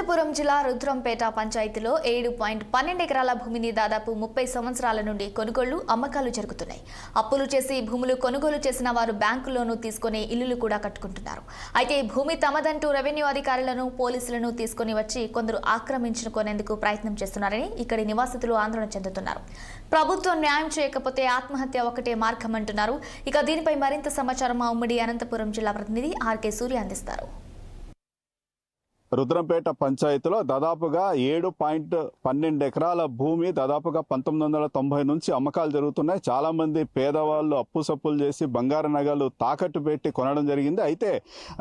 అనంతపురం జిల్లా రుద్రంపేట పంచాయతీలో 7.12 ఎకరాల భూమిని దాదాపు 30 సంవత్సరాల నుండి కొనుగోళ్లు అమ్మకాలు జరుగుతున్నాయి. అప్పులు చేసి భూములు కొనుగోలు చేసిన వారు బ్యాంకుల్లోనూ తీసుకుని ఇల్లులు కూడా కట్టుకుంటున్నారు. అయితే భూమి తమదంటూ రెవెన్యూ అధికారులను పోలీసులను తీసుకుని వచ్చి కొందరు ఆక్రమించుకునేందుకు ప్రయత్నం చేస్తున్నారని ఇక్కడి నివాసితులు ఆందోళన చెందుతున్నారు. ప్రభుత్వం న్యాయం చేయకపోతే ఆత్మహత్య ఒకటే మార్గం అంటున్నారు. ఇక దీనిపై మరింత సమాచారం మా ఉమ్మడి అనంతపురం జిల్లా ప్రతినిధి ఆర్కే సూర్య అందిస్తారు. రుద్రంపేట పంచాయతీలో దాదాపుగా 7.12 ఎకరాల భూమి దాదాపుగా 1990 నుంచి అమ్మకాలు జరుగుతున్నాయి. చాలా మంది పేదవాళ్ళు అప్పు సప్పులు చేసి బంగారు నగలు తాకట్టు పెట్టి కొనడం జరిగింది. అయితే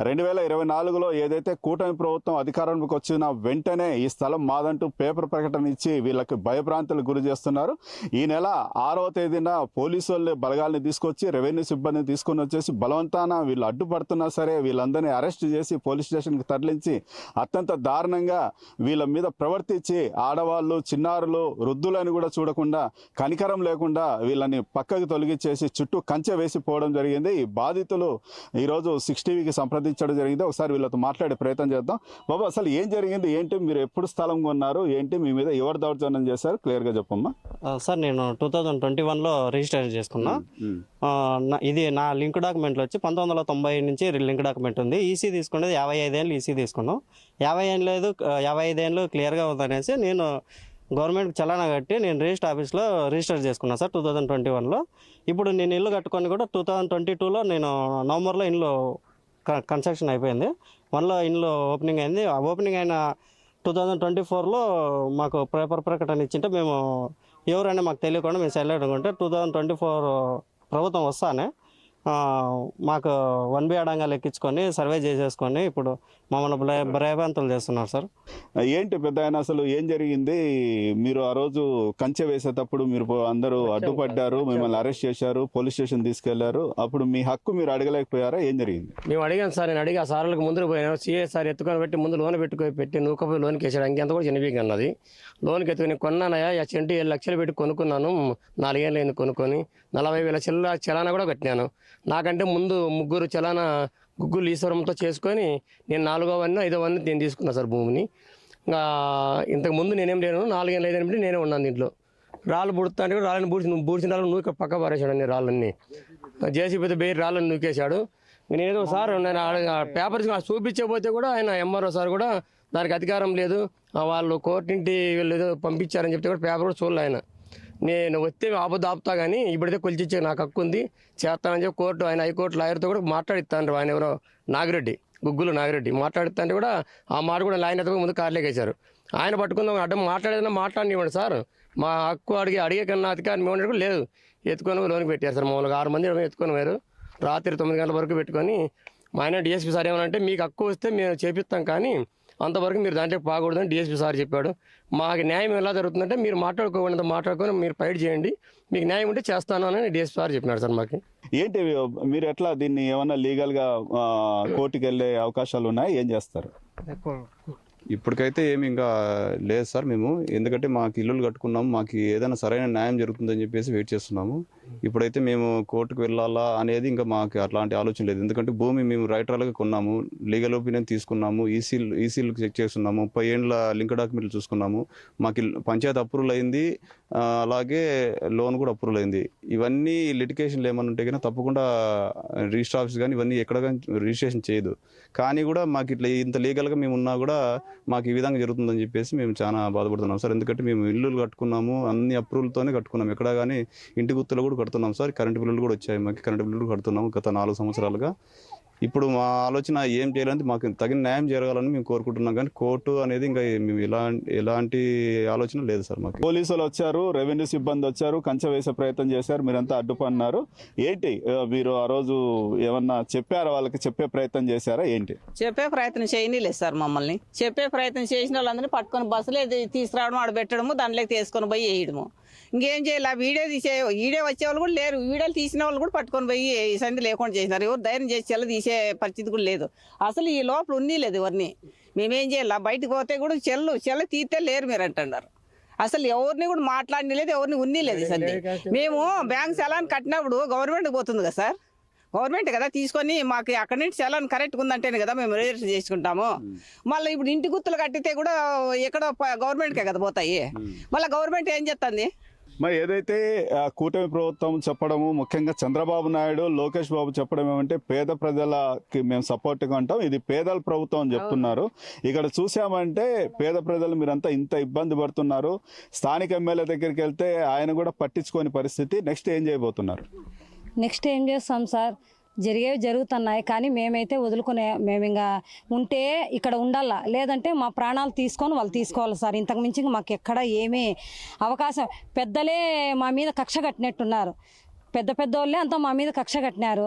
2024లో ఏదైతే కూటమి ప్రభుత్వం అధికారంలోకి వచ్చిన వెంటనే ఈ స్థలం మాదంటూ పేపర్ ప్రకటన ఇచ్చి వీళ్ళకి భయభ్రాంతులకు గురి చేస్తున్నారు. ఈ నెల 6వ తేదీన పోలీసు వాళ్ళు బలగాల్ని తీసుకొచ్చి రెవెన్యూ సిబ్బందిని తీసుకొని వచ్చేసి బలవంతాన వీళ్ళు అడ్డుపడుతున్నా సరే వీళ్ళందరినీ అరెస్ట్ చేసి పోలీస్ స్టేషన్కి తరలించి అత్యంత దారుణంగా వీళ్ళ మీద ప్రవర్తించి ఆడవాళ్ళు చిన్నారులు వృద్ధులను కూడా చూడకుండా కనికరం లేకుండా వీళ్ళని పక్కకు తొలగించేసి చుట్టూ కంచె వేసిపోవడం జరిగింది. ఈ బాధితులు ఈరోజు 6టీవీకి సంప్రదించడం జరిగింది. ఒకసారి వీళ్ళతో మాట్లాడే ప్రయత్నం చేద్దాం. బాబు, అసలు ఏం జరిగింది, ఏంటి, మీరు ఎప్పుడు స్థలం కొన్నారు, ఏంటి, మీ మీద ఎవరు దౌర్జన్యం చేశారు, క్లియర్గా చెప్పమ్మా. సార్, నేను 2021లో రిజిస్టర్ చేసుకున్నా. ఇది నా లింక్ డాక్యుమెంట్లు వచ్చి 1990 నుంచి లింక్ డాక్యుమెంట్ ఉంది. ఈసీ తీసుకునేది 55 ఏళ్ళు ఈసీ తీసుకున్నాం. 55 ఏళ్ళు క్లియర్గా ఉందనేసి నేను గవర్నమెంట్కి చలానా కట్టి నేను రిజిస్టర్ ఆఫీస్లో రిజిస్టర్ చేసుకున్నాను సార్ 2021లో. ఇప్పుడు నేను ఇల్లు కట్టుకొని కూడా 2022లో నేను నవంబర్లో ఇల్లు కన్స్ట్రక్షన్ అయిపోయింది. 1లో ఇల్లు ఓపెనింగ్ అయింది. ఆ ఓపెనింగ్ అయిన 2024లో మాకు పేపర్ ప్రకటన ఇచ్చింటే మేము ఎవరైనా మాకు తెలియకుండా మేము సైలెంట్గా ఉంటే 2024 ప్రభుత్వం వస్తానే మాకు 1B అడంగాలు ఎక్కించుకొని సర్వే చేసేసుకొని ఇప్పుడు మమ్మల్ని భయభ్రాంతులు చేస్తున్నారు సార్. ఏంటి పెద్ద ఆయన, అసలు ఏం జరిగింది? మీరు ఆ రోజు కంచె వేసేటప్పుడు మీరు అందరూ అడ్డుపడ్డారు, మిమ్మల్ని అరెస్ట్ చేశారు, పోలీస్ స్టేషన్ తీసుకెళ్లారు. అప్పుడు మీ హక్కు మీరు అడగలేకపోయారా? ఏం జరిగింది? మేము అడిగాను సార్. నేను అడిగి ఆ సార్లకు ముందుకు పోయాను. సిఏ సార్ ఎత్తుకొని పెట్టి ముందు లోన్ పెట్టి నూకపోయి లోన్కి వేసాడు. ఇంకెంత కూడా చిన్నబీకి అన్నది. లోన్కి ఎత్తుకుని కొన్నానయా ఆ చెంటి 7 లక్షలు పెట్టి కొనుక్కున్నాను. 4 ఏళ్ళు అయింది కొనుక్కొని. 40,000 చలానా కూడా కట్టినాను. నాకంటే ముందు ముగ్గురు చలానా గుగ్గులు ఈశ్వరంతో చేసుకొని నేను 4వ 5వ నేను తీసుకున్నాను సార్ భూమిని. ఇంకా ఇంతకుముందు నేనేం లేను. 4 ఏళ్ళు 5 ఏళ్ళు నేనే ఉన్నాను దీంట్లో. రాళ్ళు పుడుతా అంటే కూడా రాళ్ళని బూడ్చిన రాళ్ళు నూకి పక్క పారేశాడు. అన్ని రాళ్ళన్నీ జేసీబీతో బేరి రాళ్ళని నూకేశాడు. నేనేదో సార్ నేను పేపర్స్ చూపించకపోతే కూడా ఆయన ఎంఆర్ఓ సార్ కూడా దానికి అధికారం లేదు, వాళ్ళు కోర్టింటి వీళ్ళు ఏదో పంపించారని చెప్తే కూడా పేపర్ కూడా చూడలే ఆయన. నేను వస్తే ఆపుతా కానీ ఇప్పుడైతే కొలిచిచ్చే నాకు హక్కు ఉంది చేస్తానని చెప్పి కోర్టు ఆయన హైకోర్టు లాయర్తో కూడా మాట్లాడిస్తాను. ఆయన ఎవరో నాగిరెడ్డి, గుగ్గులు నాగిరెడ్డి మాట్లాడితే కూడా ఆ మాట కూడా లాయన్ ఎత్తుకొని ముందు కార్లేకేశారు. ఆయన పట్టుకుందాం అడ్డం మాట్లాడేదన్నా మాట్లాడినివ్వండి సార్, మా హక్కు అడిగే కన్నా అధికారం ఇవ్వండి కూడా లేదు. ఎత్తుకొని లోనికి పెట్టారు సార్. మామూలుగా 6 మంది ఎత్తుకొని పోయారు. రాత్రి 9 గంటల వరకు పెట్టుకొని మా ఆయన డిఎస్పీ సార్ ఏమనంటే మీకు హక్కు వస్తే మేము చేపిస్తాం కానీ అంతవరకు మీరు దాంట్లో బాగూడదని డిఎస్పీ సార్ చెప్పాడు. మాకు న్యాయం ఎలా జరుగుతుందంటే మీరు మాట్లాడుకొని మీరు ఫైట్ చేయండి, మీకు న్యాయం ఉంటే చేస్తాను అని డిఎస్పీ సార్ చెప్పినాడు సార్. మాకు ఏంటి, మీరు ఎట్లా దీన్ని ఏమన్నా లీగల్గా కోర్టుకి వెళ్ళే అవకాశాలు ఉన్నాయి? ఏం చేస్తారు? ఇప్పటికైతే ఏమి ఇంకా లేదు సార్. మేము ఎందుకంటే మాకు ఇల్లులు కట్టుకున్నాము, మాకు ఏదైనా సరైన న్యాయం జరుగుతుందని చెప్పేసి వెయిట్ చేస్తున్నాము. ఇప్పుడైతే మేము కోర్టుకు వెళ్ళాలా అనేది ఇంకా మాకు అట్లాంటి ఆలోచన లేదు. ఎందుకంటే భూమి మేము రైటర్లుగా కొన్నాము, లీగల్ ఒపీనియన్ తీసుకున్నాము, ఈసీలు చెక్ చేస్తున్నాము, 30 ఏళ్ళ లింక్ డాక్యుమెంట్లు చూసుకున్నాము, మాకు పంచాయతీ అప్రూవల్ అయింది, అలాగే లోన్ కూడా అప్రూవల్ అయింది. ఇవన్నీ లిటికేషన్లు ఏమన్నా ఉంటే కానీ తప్పకుండా రిజిస్టర్ ఆఫీస్ కానీ ఇవన్నీ ఎక్కడ కానీ రిజిస్ట్రేషన్ చేయదు. కానీ కూడా మాకు ఇట్లా ఇంత లీగల్గా మేము ఉన్నా కూడా మాకు ఈ విధంగా జరుగుతుందని చెప్పేసి మేము చాలా బాధపడుతున్నాం సార్. ఎందుకంటే మేము ఇల్లులు కట్టుకున్నాము, అన్ని అప్రూవల్తోనే కట్టుకున్నాము, ఎక్కడ కానీ ఇంటి గుర్తులు కూడా కడుతున్నాం సార్. కరెంటు బిల్లులు కూడా వచ్చాయి, మాకు కరెంటు బిల్లులు కడుతున్నాము గత 4 సంవత్సరాలుగా. ఇప్పుడు మా ఆలోచన ఏం చేయాలంటే మాకు తగిన న్యాయం జరగాలని మేము కోరుకుంటున్నాం. కానీ కోర్టు అనేది ఇంకా మేము ఎలాంటి ఆలోచన లేదు సార్. మాకు పోలీసులు వచ్చారు, రెవెన్యూ సిబ్బంది వచ్చారు, కంచె వేసే ప్రయత్నం చేశారు, మీరంతా అడ్డుపన్నారు. ఏంటి, మీరు ఆ రోజు ఏమన్నా చెప్పారా? వాళ్ళకి చెప్పే ప్రయత్నం చేశారా? ఏంటి చెప్పే ప్రయత్నం చేయలేదు సార్. మమ్మల్ని చెప్పే ప్రయత్నం చేసిన వాళ్ళందరినీ పట్టుకొని బస్సులో తీసుకురావడం, ఆడ పెట్టడము, దాంట్లోకి తీసుకొని పోయి వేయడము. ఇంకేం చేయాలి? వీడియో వచ్చే వాళ్ళు కూడా లేరు. వీడియోలు తీసిన వాళ్ళు కూడా పట్టుకొని పోయి ఈ సంధి లేకుండా చేసినారు. ఎవరు ధైర్యం చేసి చెల్ల తీసే పరిస్థితి కూడా లేదు. అసలు ఈ లోపల ఉన్నీ లేదు ఎవరిని. మేమేం చేయాలి? బయటకు పోతే కూడా చెల్ల తీస్తే లేరు మీరు అంటున్నారు. అసలు ఎవరిని కూడా మాట్లాడిన లేదు, ఎవరిని ఉన్నీ లేదు. సంధి మేము బ్యాంక్ చలాన్ కట్టినప్పుడు గవర్నమెంట్కి పోతుంది కదా సార్. గవర్నమెంట్ కదా తీసుకొని మాకు అక్కడి నుంచి చలాన్ కరెక్ట్గా ఉందంటేనే కదా మేము రిజిస్టర్ చేసుకుంటాము. మళ్ళీ ఇప్పుడు ఇంటి గుర్తులు కట్టితే కూడా ఎక్కడో గవర్నమెంట్కే కదా పోతాయి. మళ్ళీ గవర్నమెంట్ ఏం చేస్తుంది? మరి ఏదైతే కూటమి ప్రభుత్వం చెప్పడము, ముఖ్యంగా చంద్రబాబు నాయుడు, లోకేష్ బాబు చెప్పడం ఏమంటే పేద ప్రజలకి మేము సపోర్ట్గా ఉంటాం, ఇది పేదల ప్రభుత్వం అని చెప్తున్నారు. ఇక్కడ చూసామంటే పేద ప్రజలు మీరంతా ఇంత ఇబ్బంది పడుతున్నారు. స్థానిక ఎమ్మెల్యే దగ్గరికి వెళ్తే ఆయన కూడా పట్టించుకోని పరిస్థితి. నెక్స్ట్ ఏం చేయబోతున్నారు? నెక్స్ట్ ఏం చేస్తాం సార్, జరిగేవి జరుగుతున్నాయి కానీ మేమైతే మేము ఇంకా ఉంటే ఇక్కడ ఉండాలా, లేదంటే మా ప్రాణాలు తీసుకొని వాళ్ళు తీసుకోవాలి సార్. ఇంతకు మించి మాకు ఎక్కడ ఏమీ అవకాశం, పెద్దలే మా మీద కక్ష కట్టినట్టున్నారు. పెద్ద వాళ్ళే అంతా మా మీద కక్ష కట్టినారు.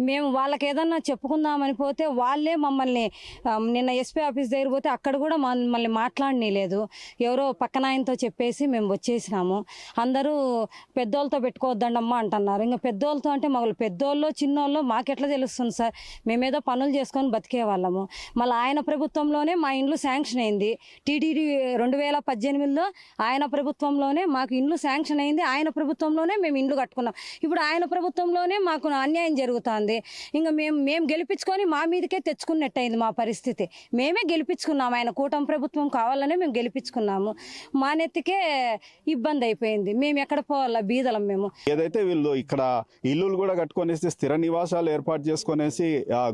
మేము వాళ్ళకి ఏదన్నా చెప్పుకుందామని పోతే వాళ్ళే మమ్మల్ని నిన్న ఎస్పీ ఆఫీస్ దగ్గర పోతే అక్కడ కూడా మమ్మల్ని మాట్లాడనీలేదు. ఎవరో పక్కన ఆయనతో చెప్పేసి మేము వచ్చేసినాము. అందరూ పెద్దోళ్ళతో పెట్టుకోవద్దండమ్మా అంటున్నారు. ఇంకా పెద్దోళ్ళతో అంటే మమ్మల్ని పెద్దోళ్ళు చిన్నోళ్ళు మాకెట్లా తెలుస్తుంది సార్? మేమేదో పనులు చేసుకొని బతికే వాళ్ళము. మళ్ళీ ఆయన ప్రభుత్వంలోనే మా ఇండ్లు శాంక్షన్ అయింది. టీటీడీ 2018లో ఆయన ప్రభుత్వంలోనే మాకు ఇండ్లు శాంక్షన్ అయింది. ఆయన ప్రభుత్వంలోనే మేము ఇండ్లు కట్టుకున్నాం. ఇప్పుడు ఆయన ప్రభుత్వంలోనే మాకు అన్యాయం జరుగుతుంది. ఇంకా మేము గెలిపించుకొని మా మీదకే తెచ్చుకున్నట్టయింది మా పరిస్థితి. మేమే గెలిపించుకున్నాము, ఆయన కూటమి ప్రభుత్వం కావాలనే మేము గెలిపించుకున్నాము. మా నెత్తికే ఇబ్బంది అయిపోయింది. మేము ఎక్కడ పోవాలా, బీదలం మేము. ఏదైతే వీళ్ళు ఇక్కడ ఇల్లులు కూడా కట్టుకొనేసి స్థిర నివాసాలు ఏర్పాటు చేసుకునేసి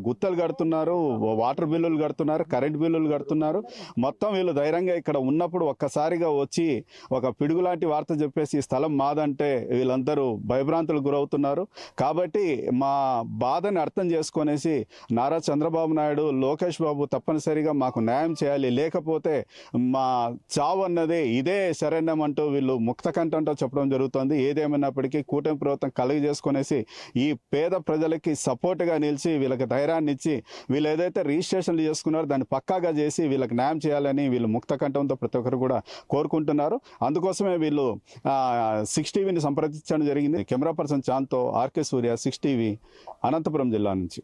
గుత్తలు కడుతున్నారు, వాటర్ బిల్లులు కడుతున్నారు, కరెంట్ బిల్లులు కడుతున్నారు. మొత్తం వీళ్ళు ధైర్యంగా ఇక్కడ ఉన్నప్పుడు ఒక్కసారిగా వచ్చి ఒక పిడుగు లాంటి వార్త చెప్పేసి ఈ స్థలం మాదంటే వీళ్ళందరూ భయభ్రాంతులు గురవుతున్నారు. కాబట్టి మా బాధని అర్థం చేసుకొనేసి నారా చంద్రబాబు నాయుడు, లోకేష్ బాబు తప్పనిసరిగా మాకు న్యాయం చేయాలి, లేకపోతే మా చావు అన్నది ఇదే శరణ్యమంటూ వీళ్ళు ముక్త కంఠంతో చెప్పడం జరుగుతుంది. ఏదేమైనప్పటికీ కూటమి ప్రభుత్వం కలుగు చేసుకునేసి ఈ పేద ప్రజలకి సపోర్ట్గా నిలిచి వీళ్ళకి ధైర్యాన్ని ఇచ్చి వీళ్ళు ఏదైతే రిజిస్ట్రేషన్లు చేసుకున్నారో దాన్ని పక్కాగా చేసి వీళ్ళకి న్యాయం చేయాలని వీళ్ళు ముక్త కంఠంతో ప్రతి ఒక్కరు కూడా కోరుకుంటున్నారు. అందుకోసమే వీళ్ళు 6 టీవీని సంప్రదించడం జరిగింది. కెమెరా పర్సన్ చాంతో, ఆర్కే సూర్య, 6 టీవీ, అనంతపురం జిల్లా నుంచి.